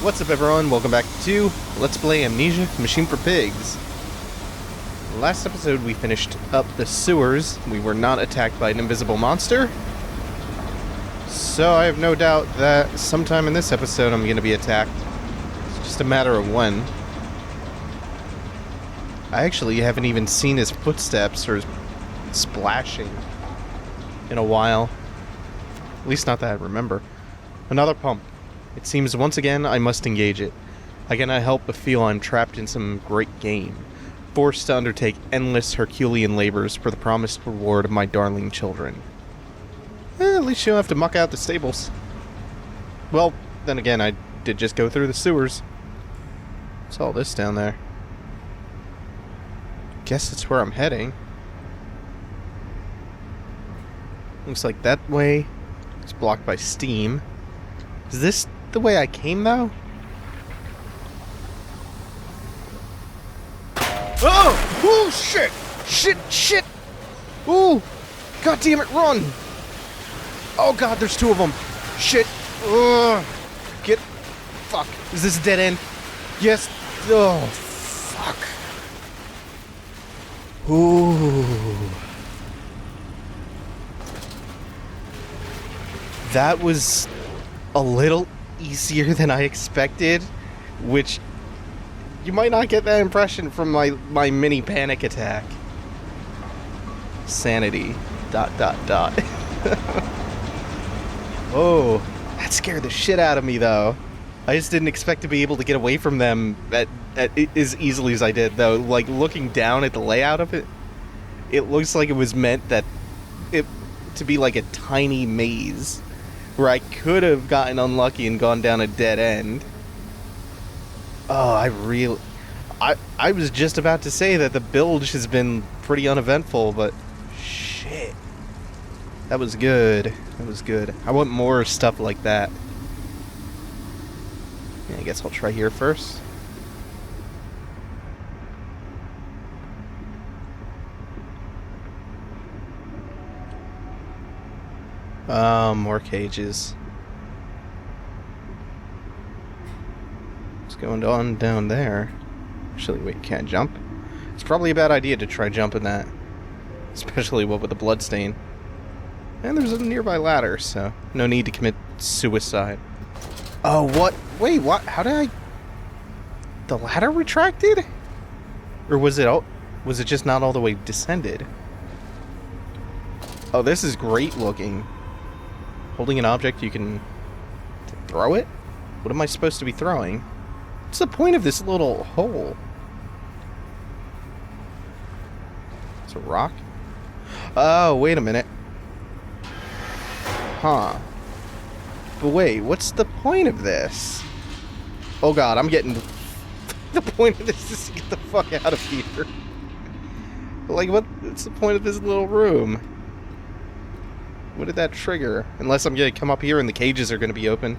What's up everyone, welcome back to Let's Play Amnesia, Machine for Pigs. Last episode we finished up the sewers. We were not attacked by an invisible monster. So I have no doubt that sometime in this episode I'm going to be attacked. It's just a matter of when. I actually haven't even seen his footsteps or splashing in a while. At least not that I remember. Another pump. It seems once again I must engage it. I cannot help but feel I'm trapped in some great game, forced to undertake endless Herculean labors for the promised reward of my darling children. At least you don't have to muck out the stables. Well, then again, I did just go through the sewers. What's all this down there? Guess that's where I'm heading. Looks like that way is blocked by steam. Is this the way I came, though? Oh! Oh, shit! Shit, shit! Ooh! God damn it, run! Oh god, there's two of them! Shit! Ugh! Get... Fuck. Is this a dead end? Yes! Oh, fuck. Ooh. That was a little easier than I expected, which you might not get that impression from my mini panic attack. Sanity. ... Oh, that scared the shit out of me though. I just didn't expect to be able to get away from them as easily as I did though. Like looking down at the layout of it, it looks like it was meant that it to be like a tiny maze where I could have gotten unlucky and gone down a dead end. Oh, I was just about to say that the bilge has been pretty uneventful, but shit. That was good. That was good. I want more stuff like that. Yeah, I guess I'll try here first. More cages. What's going on down there? Actually, wait, can't jump? It's probably a bad idea to try jumping that. Especially what with the blood stain. And there's a nearby ladder, so no need to commit suicide. Oh, what? Wait, what? How did I... The ladder retracted? Or was it just not all the way descended? Oh, this is great looking. Holding an object, you can throw it? What am I supposed to be throwing? What's the point of this little hole? It's a rock? Oh, wait a minute. Huh. But wait, what's the point of this? Oh god, I'm getting... The point of this is to get the fuck out of here. Like, what's the point of this little room? What did that trigger? Unless I'm going to come up here and the cages are going to be open.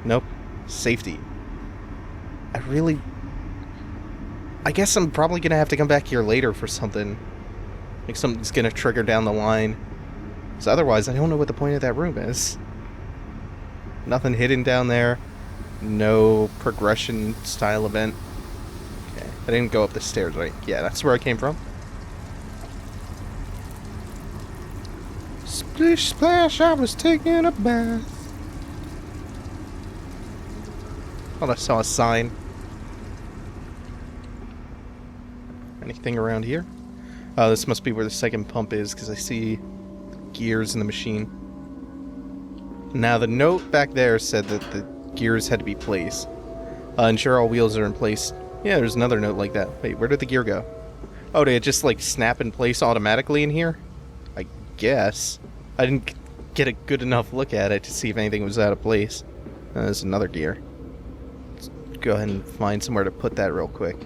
Nope. Safety. I guess I'm probably going to have to come back here later for something. Like something's going to trigger down the line. So otherwise, I don't know what the point of that room is. Nothing hidden down there. No progression style event. Okay. I didn't go up the stairs, right? Yeah, that's where I came from. Splish splash, I was taking a bath. Oh, I saw a sign. Anything around here? Oh, this must be where the second pump is, because I see gears in the machine. Now, the note back there said that the gears had to be placed. Ensure all wheels are in place. Yeah, there's another note like that. Wait, where did the gear go? Oh, did it just, like, snap in place automatically in here? I guess. I didn't get a good enough look at it to see if anything was out of place. There's another gear. Let's go ahead and find somewhere to put that real quick.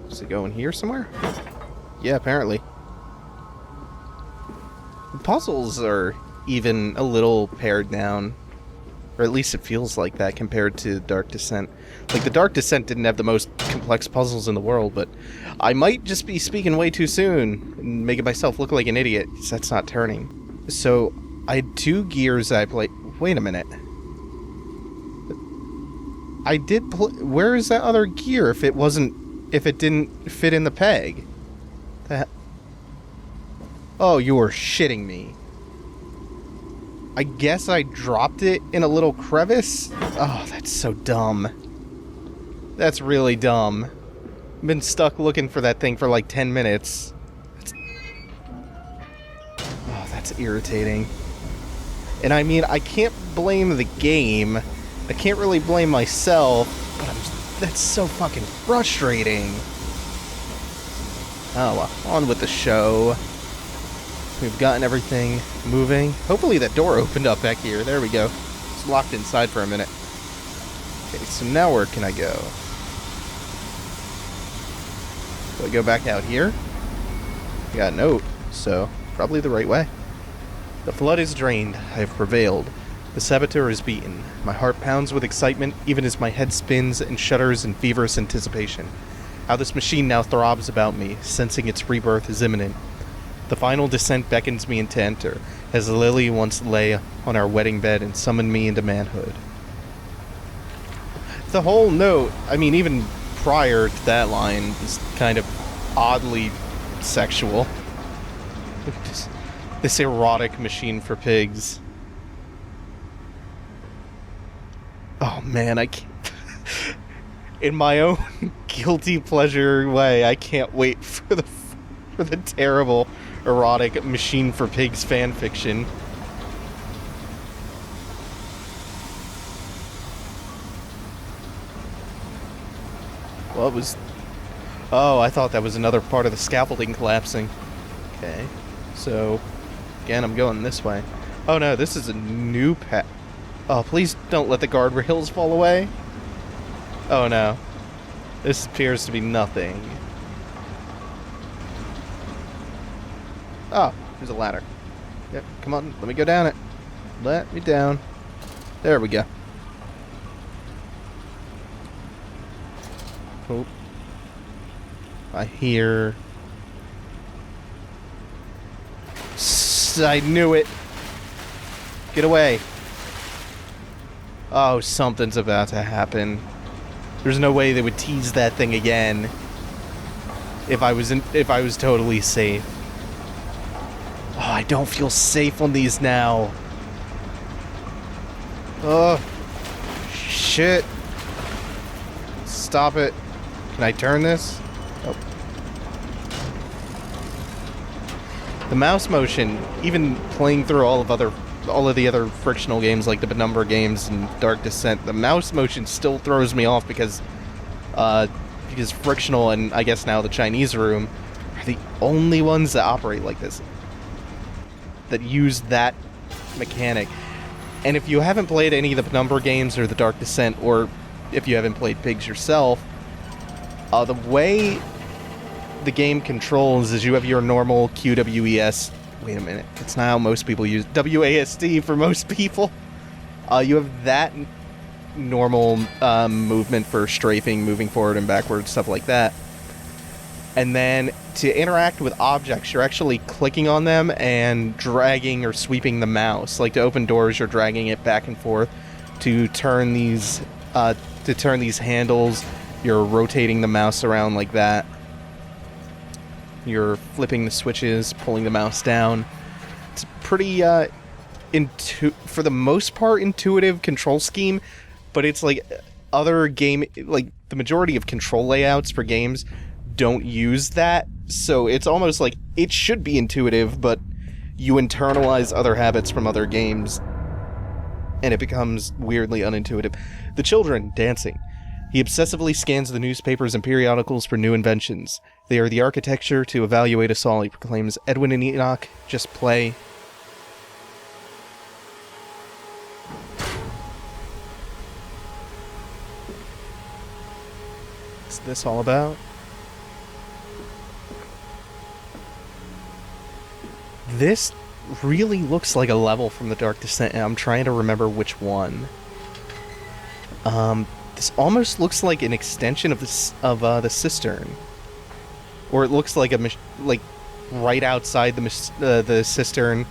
Does it go in here somewhere? Yeah, apparently. The puzzles are even a little pared down. Or at least it feels like that compared to Dark Descent. Like, the Dark Descent didn't have the most complex puzzles in the world, but I might just be speaking way too soon and making myself look like an idiot, because that's not turning. So, I had two gears that I played... Wait a minute. I did where is that other gear if it didn't fit in the peg? That... Oh, you are shitting me. I guess I dropped it in a little crevice? Oh, that's so dumb. That's really dumb. I've been stuck looking for that thing for like 10 minutes. Oh, that's irritating. And I mean, I can't blame the game. I can't really blame myself, but that's so fucking frustrating. Oh, well, on with the show. We've gotten everything moving. Hopefully that door opened up back here. There we go. It's locked inside for a minute. Okay, so now where can I go? Do I go back out here? I got a note, so probably the right way. The flood is drained. I have prevailed. The saboteur is beaten. My heart pounds with excitement, even as my head spins and shudders in feverish anticipation. How this machine now throbs about me, sensing its rebirth is imminent. The final descent beckons me into enter, as Lily once lay on our wedding bed and summoned me into manhood. The whole note, I mean, even prior to that line, is kind of oddly sexual. This erotic machine for pigs. Oh man, I can't... In my own guilty pleasure way, I can't wait for the terrible erotic machine for pigs fanfiction. Well, it was... Oh, I thought that was another part of the scaffolding collapsing. Okay, so... Again, I'm going this way. Oh no, this is a new path. Oh, please don't let the guardrails fall away. Oh no. This appears to be nothing. Oh, there's a ladder. Yep, come on, let me go down it. Let me down. There we go. Oh. I hear... I knew it. Get away. Oh, something's about to happen. There's no way they would tease that thing again if I was totally safe. Oh, I don't feel safe on these now. Oh, shit. Stop it. Can I turn this? Oh. The mouse motion, even playing through all of the other Frictional games like the Penumbra games and Dark Descent, the mouse motion still throws me off because Frictional and I guess now TheChineseRoom are the only ones that operate like this, that use that mechanic. And if you haven't played any of the Penumbra games or the Dark Descent, or if you haven't played Pigs yourself, the way the game controls is you have your normal QWES. Wait a minute, it's not how most people use WASD for most people. You have that normal movement for strafing, moving forward and backward, stuff like that. And then to interact with objects, you're actually clicking on them and dragging or sweeping the mouse. Like to open doors, you're dragging it back and forth. To turn these handles, you're rotating the mouse around like that. You're flipping the switches, pulling the mouse down. It's a pretty, for the most part, intuitive control scheme, but it's like other like the majority of control layouts for games don't use that, so it's almost like it should be intuitive, but you internalize other habits from other games, and it becomes weirdly unintuitive. The children dancing. He obsessively scans the newspapers and periodicals for new inventions. They are the architecture to evaluate us all, he proclaims. Edwin and Enoch, just play. What's this all about? This really looks like a level from the Dark Descent, and I'm trying to remember which one. This almost looks like an extension of the cistern, or it looks like like right outside the cistern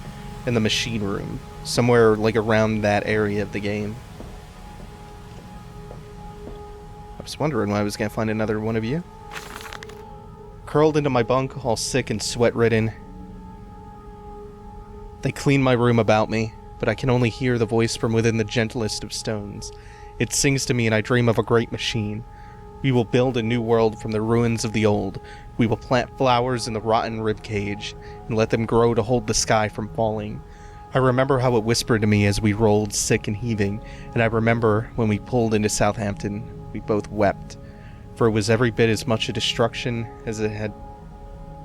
and the machine room, somewhere like around that area of the game. was wondering when I was going to find another one of you. Curled into my bunk, all sick and sweat-ridden. They clean my room about me, but I can only hear the voice from within the gentlest of stones. It sings to me and I dream of a great machine. We will build a new world from the ruins of the old. We will plant flowers in the rotten ribcage and let them grow to hold the sky from falling. I remember how it whispered to me as we rolled sick and heaving, and I remember when we pulled into Southampton, we both wept, for it was every bit as much a destruction as it had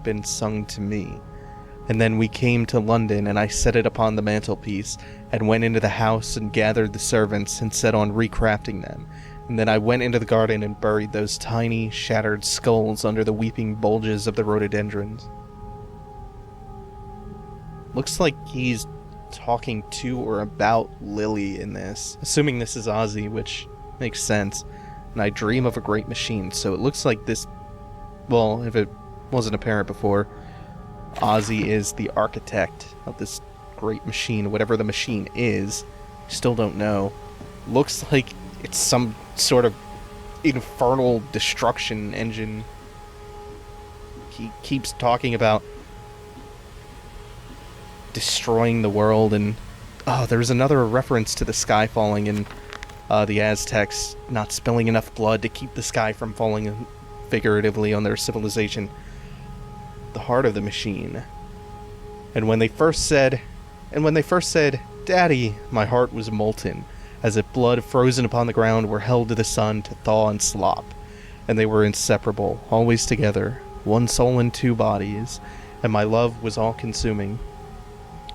been sung to me. And then we came to London, and I set it upon the mantelpiece, and went into the house and gathered the servants and set on recrafting them. And then I went into the garden and buried those tiny, shattered skulls under the weeping bulges of the rhododendrons. Looks like he's talking to or about Lily in this, assuming this is Ozzy, which makes sense. And I dream of a great machine, so it looks like this, well, if it wasn't apparent before, Ozzy is the architect of this great machine, whatever the machine is. Still don't know. Looks like it's some sort of infernal destruction engine. He keeps talking about destroying the world, and there's another reference to the sky falling in the Aztecs not spilling enough blood to keep the sky from falling figuratively on their civilization. The heart of the machine. And when they first said, "Daddy," my heart was molten, as if blood frozen upon the ground were held to the sun to thaw and slop. And they were inseparable, always together, one soul in two bodies, and my love was all-consuming.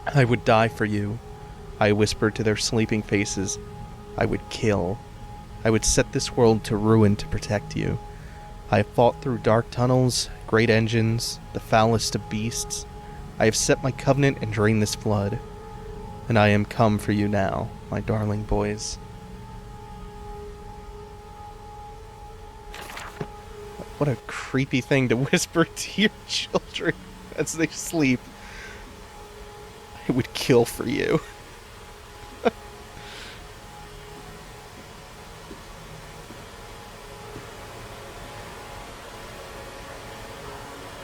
I would die for you, I whispered to their sleeping faces. I would kill. I would set this world to ruin to protect you. I have fought through dark tunnels, great engines, the foulest of beasts. I have set my covenant and drained this flood. And I am come for you now, my darling boys. What a creepy thing to whisper to your children as they sleep. I would kill for you.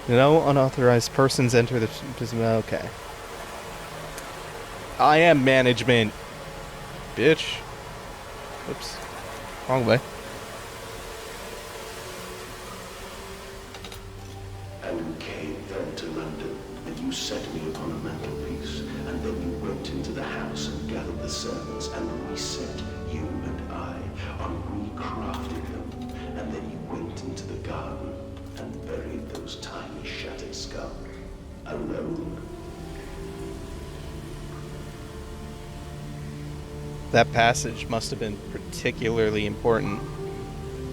No unauthorized persons enter the... Okay. I am management. Bitch. Oops. Wrong way. And you came then to London, and you set me upon a mantelpiece, and then you went into the house and gathered the servants, and reset you and I, on recrafting them, and then you went into the garden, and buried those tiny shattered skulls, alone. That passage must have been particularly important.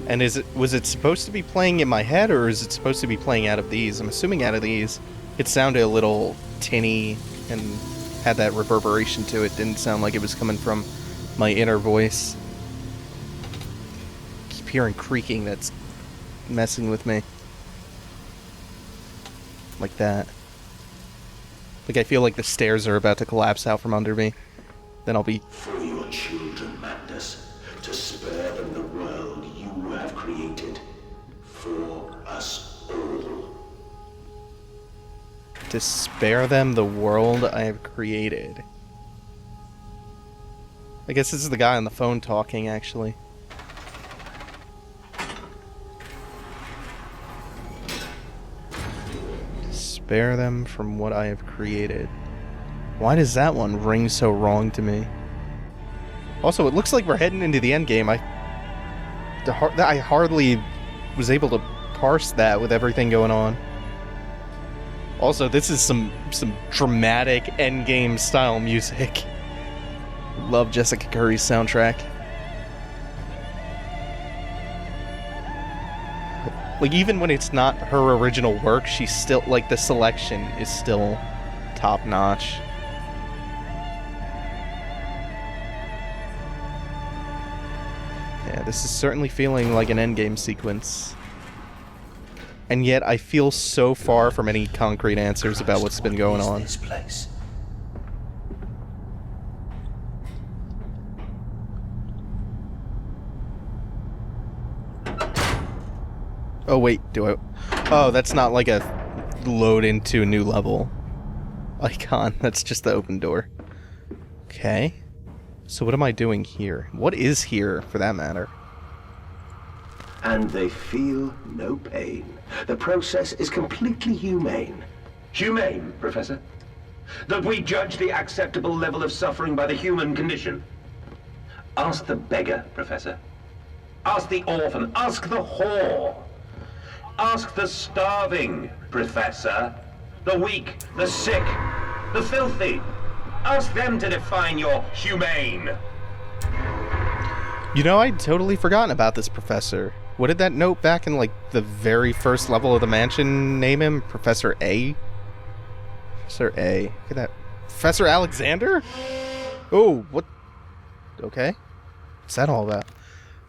And was it supposed to be playing in my head, or is it supposed to be playing out of these? I'm assuming out of these. It sounded a little tinny and had that reverberation to it. Didn't sound like it was coming from my inner voice. Keep hearing creaking that's messing with me. Like that. Like I feel like the stairs are about to collapse out from under me. Then I'll be... For your children, Magnus, to spare them the world you have created. For us all. To spare them the world I have created. I guess this is the guy on the phone talking, actually. To spare them from what I have created. Why does that one ring so wrong to me? Also, it looks like we're heading into the end game. I hardly was able to parse that with everything going on. Also, this is some dramatic endgame style music. Love Jessica Curry's soundtrack. Like, even when it's not her original work, she's still, like, the selection is still top notch. Yeah, this is certainly feeling like an endgame sequence. And yet I feel so far from any concrete answers about what's been going on. This place? Oh, wait, do I... Oh, that's not like a load into a new level icon. That's just the open door. Okay. So what am I doing here? What is here, for that matter? And they feel no pain. The process is completely humane. Humane, Professor? That we judge the acceptable level of suffering by the human condition? Ask the beggar, Professor. Ask the orphan. Ask the whore. Ask the starving, Professor. The weak, the sick, the filthy. Ask them to define your humane. You know, I'd totally forgotten about this professor. What did that note back in, like, the very first level of the mansion name him? Professor A? Professor A. Look at that. Professor Alexander? Oh, what? Okay. What's that all about?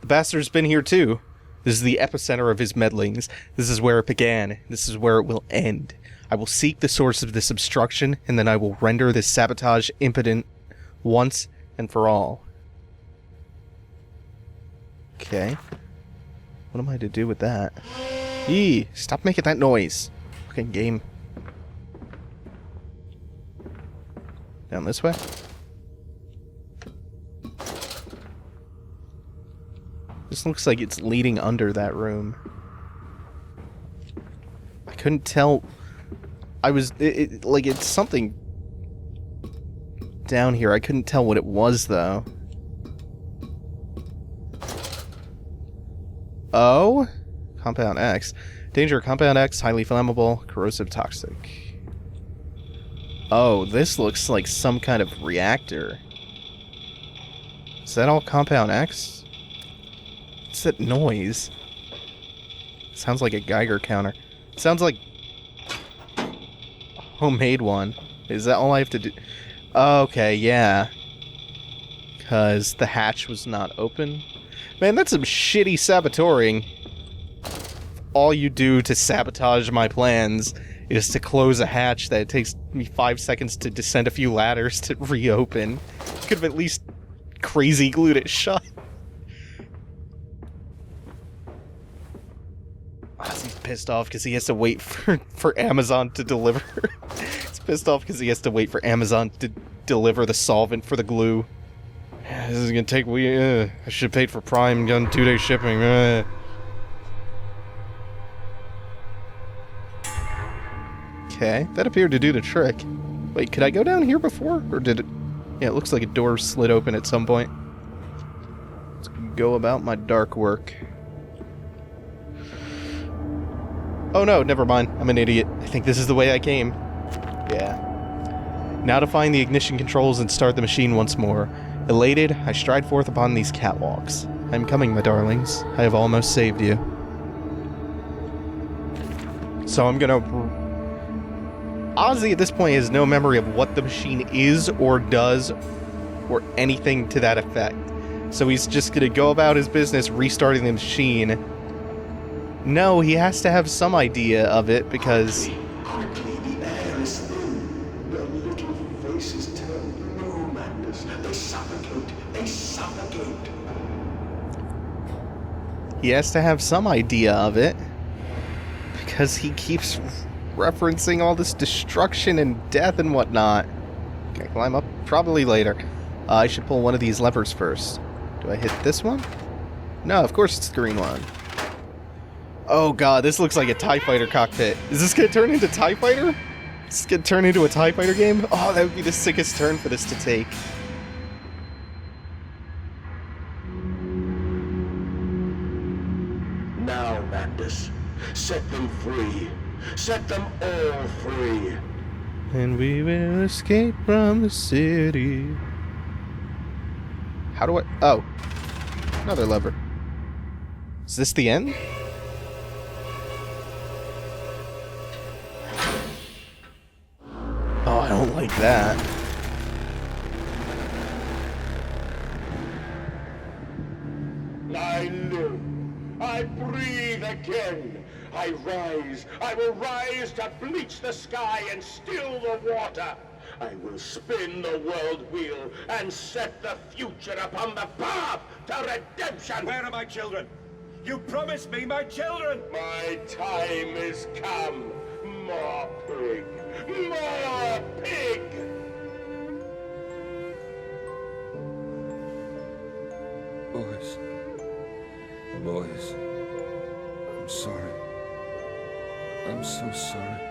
The bastard's been here too. This is the epicenter of his meddlings. This is where it began. This is where it will end. I will seek the source of this obstruction, and then I will render this sabotage impotent once and for all. Okay. What am I to do with that? Eee! Stop making that noise. Fucking game. Down this way? This looks like it's leading under that room. I couldn't tell. I was... like, it's something down here. I couldn't tell what it was, though. Oh? Compound X. Danger, Compound X, highly flammable, corrosive, toxic. Oh, this looks like some kind of reactor. Is that all Compound X? What's that noise? Sounds like a Geiger counter. Sounds like a homemade one. Is that all I have to do? Okay, yeah. Because the hatch was not open. Man, that's some shitty saboteuring. All you do to sabotage my plans is to close a hatch that it takes me 5 seconds to descend a few ladders to reopen. Could have at least crazy glued it shut. He's pissed off because he has to wait for Amazon to deliver. He's pissed off because he has to wait for Amazon to deliver the solvent for the glue. This is gonna take I should have paid for Prime, done 2-day shipping. Okay, that appeared to do the trick. Wait, could I go down here before? Or did it... Yeah, it looks like a door slid open at some point. Let's go about my dark work. Oh no, never mind. I'm an idiot. I think this is the way I came. Yeah. Now to find the ignition controls and start the machine once more. Elated, I stride forth upon these catwalks. I'm coming, my darlings. I have almost saved you. So I'm gonna... Ozzy at this point has no memory of what the machine is or does or anything to that effect. So he's just gonna go about his business restarting the machine. No, he has to have some idea of it because... Quickly, the air is thin. Their little faces turn blue, Mandus. They suffocate. They suffocate. He has to have some idea of it. Because he keeps referencing all this destruction and death and whatnot. Can I climb up? Probably later. I should pull one of these levers first. Do I hit this one? No, of course it's the green one. Oh god, this looks like a TIE Fighter cockpit. Is this gonna turn into TIE Fighter? Is this gonna turn into a TIE Fighter game? Oh, that would be the sickest turn for this to take. Now, Mandus, set them free. Set them all free. And we will escape from the city. How do I... Oh. Another lever. Is this the end? Oh, I don't like that. I live. I breathe again. I rise. I will rise to bleach the sky and still the water. I will spin the world wheel and set the future upon the path to redemption. Where are my children? You promised me my children! My time is come. More pig! More pig! Boys. Boys. I'm sorry. I'm so sorry.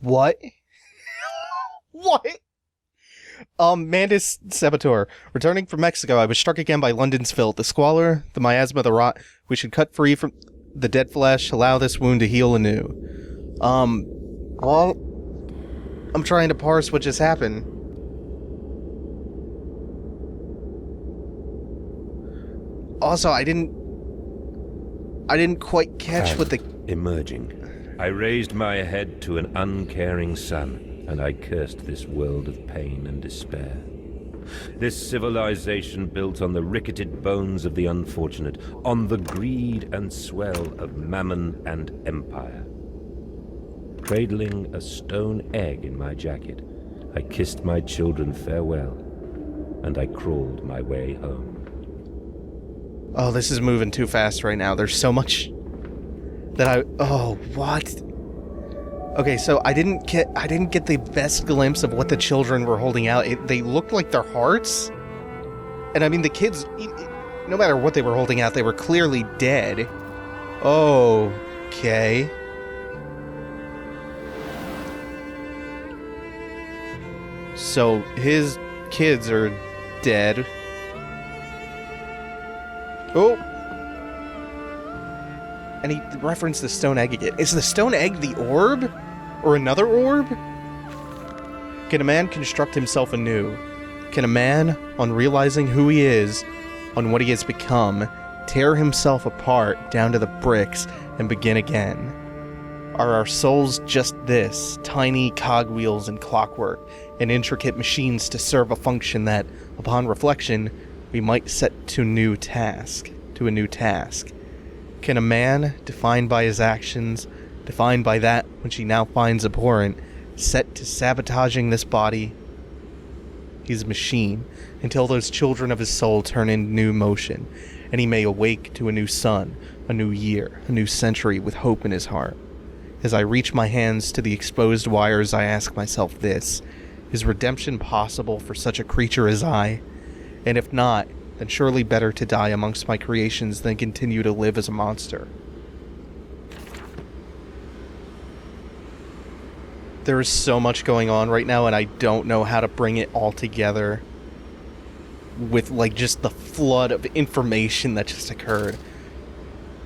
What? What? Mandus Saboteur. Returning from Mexico, I was struck again by London's filth, the squalor, the miasma, the rot. We should cut free from the dead flesh, allow this wound to heal anew. Well, I'm trying to parse what just happened. Also, I didn't quite catch what the... Emerging. I raised my head to an uncaring sun, and I cursed this world of pain and despair. This civilization built on the ricketed bones of the unfortunate, on the greed and swell of mammon and empire. Cradling a stone egg in my jacket, I kissed my children farewell, and I crawled my way home. Oh, this is moving too fast right now. There's so much that oh, what? Okay, so I didn't get the best glimpse of what the children were holding out. They looked like their hearts. And I mean, the kids, no matter what they were holding out, they were clearly dead. Okay. So his kids are dead. Oh! And he referenced the stone egg again. Is the stone egg the orb? Or another orb? Can a man construct himself anew? Can a man, on realizing who he is, on what he has become, tear himself apart down to the bricks and begin again? Are our souls just this, tiny cogwheels and clockwork, and intricate machines to serve a function that, upon reflection, we might set to a new task? Can a man, defined by his actions, defined by that which he now finds abhorrent, set to sabotaging this body, his machine, until those children of his soul turn in new motion, and he may awake to a new sun, a new year, a new century with hope in his heart? As I reach my hands to the exposed wires, I ask myself this: is redemption possible for such a creature as I? And if not, then surely better to die amongst my creations than continue to live as a monster. There is so much going on right now, and I don't know how to bring it all together with, like, just the flood of information that just occurred.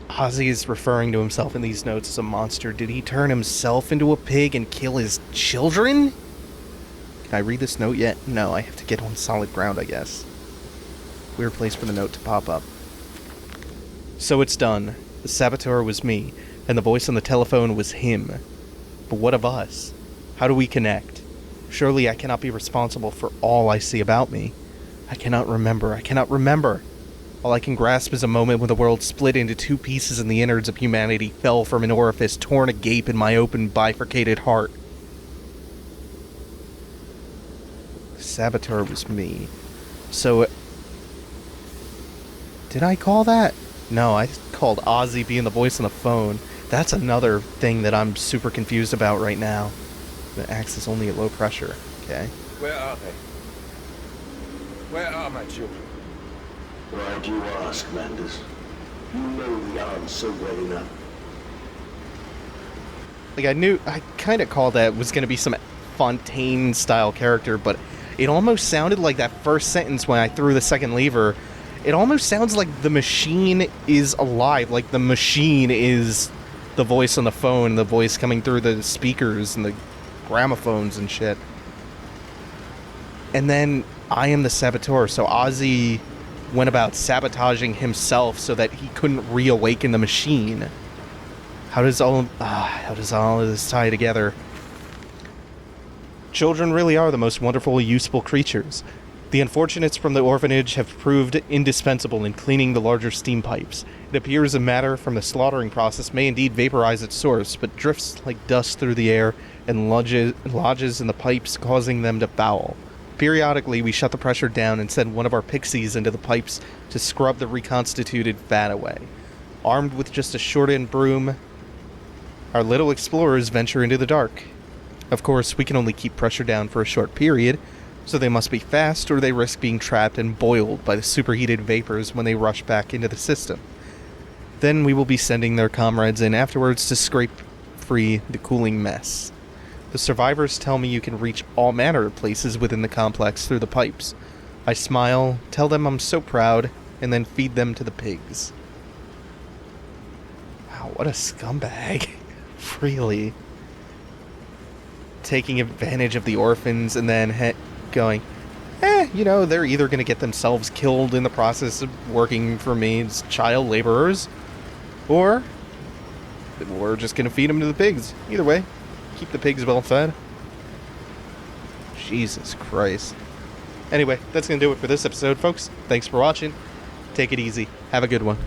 Ozzy is referring to himself in these notes as a monster. Did he turn himself into a pig and kill his children? Can I read this note yet? No, I have to get on solid ground, I guess. Weird place for the note to pop up. So it's done. The saboteur was me, and the voice on the telephone was him. But what of us? How do we connect? Surely I cannot be responsible for all I see about me. I cannot remember. All I can grasp is a moment when the world split into two pieces and the innards of humanity fell from an orifice torn agape in my open, bifurcated heart. The saboteur was me. So... did I call that? No, I called Ozzy being the voice on the phone. That's another thing that I'm super confused about right now. The axe is only at low pressure. Okay. Where are they? Where are my children? Why do you ask, Mandus? You know the answer well enough. Like, I kind of called that was going to be some Fontaine-style character, but it almost sounded like that first sentence when I threw the second lever. It almost sounds like the machine is alive, like the machine is the voice on the phone, the voice coming through the speakers and the gramophones and shit. And then I am the saboteur, so Ozzy went about sabotaging himself so that he couldn't reawaken the machine. How does all of this tie together? Children really are the most wonderful, useful creatures. The unfortunates from the orphanage have proved indispensable in cleaning the larger steam pipes. It appears a matter from the slaughtering process may indeed vaporize its source, but drifts like dust through the air and lodges in the pipes, causing them to foul. Periodically, we shut the pressure down and send one of our pixies into the pipes to scrub the reconstituted fat away. Armed with just a short-end broom, our little explorers venture into the dark. Of course, we can only keep pressure down for a short period, so they must be fast or they risk being trapped and boiled by the superheated vapors when they rush back into the system. Then we will be sending their comrades in afterwards to scrape free the cooling mess. The survivors tell me you can reach all manner of places within the complex through the pipes. I smile, tell them I'm so proud, and then feed them to the pigs. Wow, what a scumbag. Really. Taking advantage of the orphans and then going, they're either going to get themselves killed in the process of working for me as child laborers, or we're just going to feed them to the pigs. Either way, keep the pigs well fed. Jesus Christ. Anyway, that's going to do it for this episode, folks. Thanks for watching. Take it easy. Have a good one.